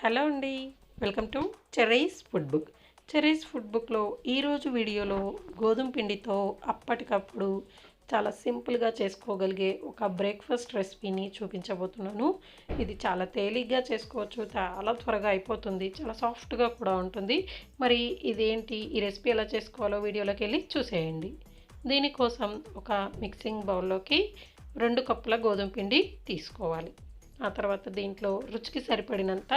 Hello అండి, welcome to cherries food book. Cherries food బుక్లో ఈరోజు వీడియోలో గోధుమ పిండితో అప్పటికప్పుడు చాలా సింపుల్గా చేసుకోగలిగే ఒక బ్రేక్ఫాస్ట్ రెసిపీని చూపించబోతున్నాను. ఇది చాలా తేలిగ్గా చేసుకోవచ్చు, చాలా త్వరగా అయిపోతుంది, చాలా సాఫ్ట్గా కూడా ఉంటుంది. మరి ఇదేంటి, ఈ రెసిపీ ఎలా చేసుకోవాలో వీడియోలోకి వెళ్ళి చూసేయండి. దీనికోసం ఒక మిక్సింగ్ బౌల్లోకి 2 కప్పుల గోధుమ పిండి తీసుకోవాలి. ఆ తర్వాత దీంట్లో రుచికి సరిపడినంత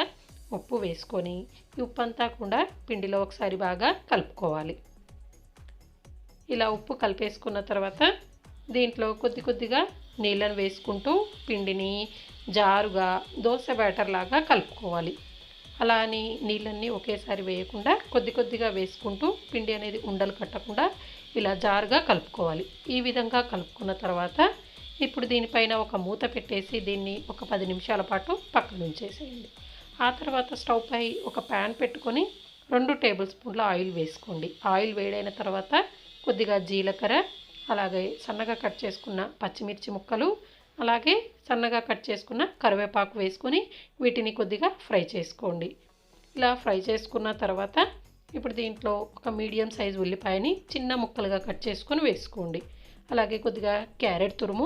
ఉప్పు వేసుకొని ఈ ఉప్పు అంతా కూడా పిండిలో ఒకసారి బాగా కలుపుకోవాలి. ఇలా ఉప్పు కలిపేసుకున్న తర్వాత దీంట్లో కొద్ది కొద్దిగా నీళ్ళను వేసుకుంటూ పిండిని జారుగా దోశ బ్యాటర్ లాగా కలుపుకోవాలి. అలా అని నీళ్ళన్నీ ఒకేసారి వేయకుండా కొద్ది కొద్దిగా వేసుకుంటూ పిండి అనేది ఉండలు కట్టకుండా ఇలా జారుగా కలుపుకోవాలి. ఈ విధంగా కలుపుకున్న తర్వాత ఇప్పుడు దీనిపైన ఒక మూత పెట్టేసి దీన్ని ఒక 10 నిమిషాల పాటు పక్కన ఉంచేసేయండి. ఆ తర్వాత స్టవ్ పై ఒక ప్యాన్ పెట్టుకొని 2 టేబుల్ స్పూన్ల ఆయిల్ వేసుకోండి. ఆయిల్ వేడైన తర్వాత కొద్దిగా జీలకర్ర, అలాగే సన్నగా కట్ చేసుకున్న పచ్చిమిర్చి ముక్కలు, అలాగే సన్నగా కట్ చేసుకున్న కరివేపాకు వేసుకొని వీటిని కొద్దిగా ఫ్రై చేసుకోండి. ఇలా ఫ్రై చేసుకున్న తర్వాత ఇప్పుడు దీంట్లో ఒక మీడియం సైజు ఉల్లిపాయని చిన్న ముక్కలుగా కట్ చేసుకొని వేసుకోండి. అలాగే కొద్దిగా క్యారెట్ తురుము,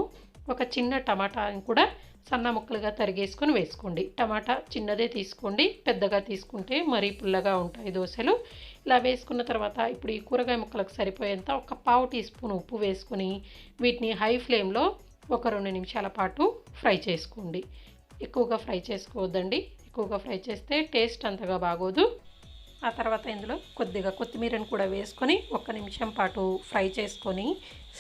ఒక చిన్న టమాటాని కూడా సన్న ముక్కలుగా తరిగేసుకొని వేసుకోండి. టమాటా చిన్నదే తీసుకోండి, పెద్దగా తీసుకుంటే మరీ పుల్లగా ఉంటాయి దోశలు. ఇలా వేసుకున్న తర్వాత ఇప్పుడు ఈ కూరగాయ ముక్కలకు సరిపోయేంత ఒక 1/2 టీ స్పూన్ ఉప్పు వేసుకొని వీటిని హై ఫ్లేమ్లో ఒక 2 నిమిషాల పాటు ఫ్రై చేసుకోండి. ఎక్కువగా ఫ్రై చేసుకోవద్దండి, ఎక్కువగా ఫ్రై చేస్తే టేస్ట్ అంతగా బాగోదు. ఆ తర్వాత ఇందులో కొద్దిగా కొత్తిమీరను కూడా వేసుకొని 1 నిమిషం పాటు ఫ్రై చేసుకొని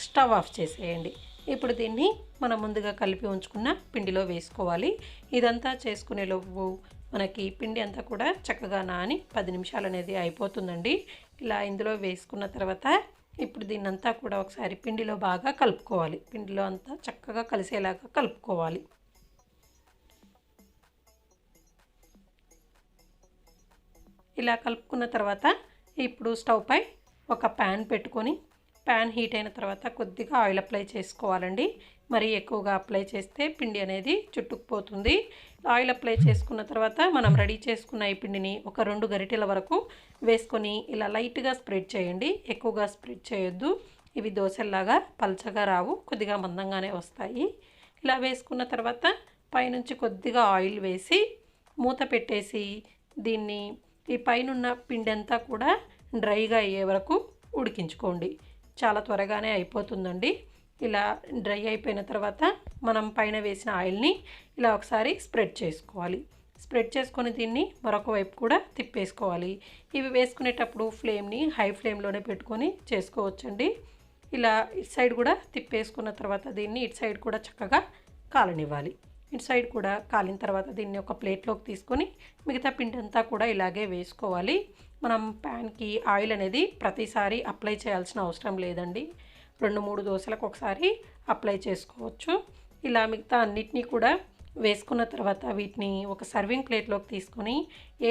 స్టవ్ ఆఫ్ చేసేయండి. ఇప్పుడు దీన్ని మనం ముందుగా కలిపి ఉంచుకున్న పిండిలో వేసుకోవాలి. ఇదంతా చేసుకునేలోపు మనకి పిండి అంతా కూడా చక్కగా నాని 10 నిమిషాలు అనేది అయిపోతుందండి. ఇలా ఇందులో వేసుకున్న తర్వాత ఇప్పుడు దీన్నంతా కూడా ఒకసారి పిండిలో బాగా కలుపుకోవాలి. పిండిలో అంతా చక్కగా కలిసేలాగా కలుపుకోవాలి. ఇలా కలుపుకున్న తర్వాత ఇప్పుడు స్టవ్ పై ఒక ప్యాన్ పెట్టుకొని ప్యాన్ హీట్ అయిన తర్వాత కొద్దిగా ఆయిల్ అప్లై చేసుకోవాలండి. మరి ఎక్కువగా అప్లై చేస్తే పిండి అనేది చుట్టుకుపోతుంది. ఆయిల్ అప్లై చేసుకున్న తర్వాత మనం రెడీ చేసుకున్న ఈ పిండిని ఒక 2 గరిటెల వరకు వేసుకొని ఇలా లైట్గా స్ప్రెడ్ చేయండి. ఎక్కువగా స్ప్రెడ్ చేయొద్దు, ఇవి దోశల్లాగా పల్చగా రావు, కొద్దిగా మందంగానే వస్తాయి. ఇలా వేసుకున్న తర్వాత పైనుంచి కొద్దిగా ఆయిల్ వేసి మూత పెట్టేసి దీన్ని ఈ పైనున్న పిండి అంతా కూడా డ్రైగా అయ్యే వరకు ఉడికించుకోండి. చాలా త్వరగానే అయిపోతుందండి. ఇలా డ్రై అయిపోయిన తర్వాత మనం పైన వేసిన ఆయిల్ని ఇలా ఒకసారి స్ప్రెడ్ చేసుకోవాలి. స్ప్రెడ్ చేసుకొని దీన్ని మరొక వైపు కూడా తిప్పేసుకోవాలి. ఇవి వేసుకునేటప్పుడు ఫ్లేమ్ని హై ఫ్లేమ్లోనే పెట్టుకొని చేసుకోవచ్చండి. ఇలా ఇటు సైడ్ కూడా తిప్పేసుకున్న తర్వాత దీన్ని ఇటు సైడ్ కూడా చక్కగా కాలనివ్వాలి. ఇటు సైడ్ కూడా కాలిన తర్వాత దీన్ని ఒక ప్లేట్లోకి తీసుకొని మిగతా పిండి అంతా కూడా ఇలాగే వేసుకోవాలి. మనం ప్యాన్కి ఆయిల్ అనేది ప్రతిసారి అప్లై చేయాల్సిన అవసరం లేదండి. 2-3 దోశలకు ఒకసారి అప్లై చేసుకోవచ్చు. ఇలా మిగతా అన్నిటినీ కూడా వేసుకున్న తర్వాత వీటిని ఒక సర్వింగ్ ప్లేట్లోకి తీసుకొని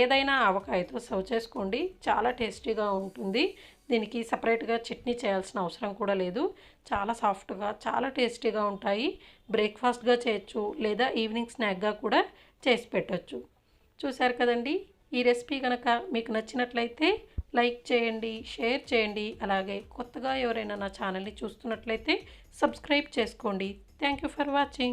ఏదైనా ఆవకాయతో సర్వ్ చేసుకోండి. చాలా టేస్టీగా ఉంటుంది. దీనికి సపరేట్గా చట్నీ చేయాల్సిన అవసరం కూడా లేదు. చాలా సాఫ్ట్గా, చాలా టేస్టీగా ఉంటాయి. బ్రేక్ఫాస్ట్గా చేయొచ్చు లేదా ఈవినింగ్ స్నాక్గా కూడా చేసి పెట్టచ్చు. చూశారు కదండి, ఈ రెసిపీ కనుక మీకు నచ్చినట్లయితే లైక్ చేయండి, షేర్ చేయండి. అలాగే కొత్తగా ఎవరైనా నా ఛానల్ని చూస్తున్నట్లయితే సబ్స్క్రైబ్ చేసుకోండి. Thank you for watching.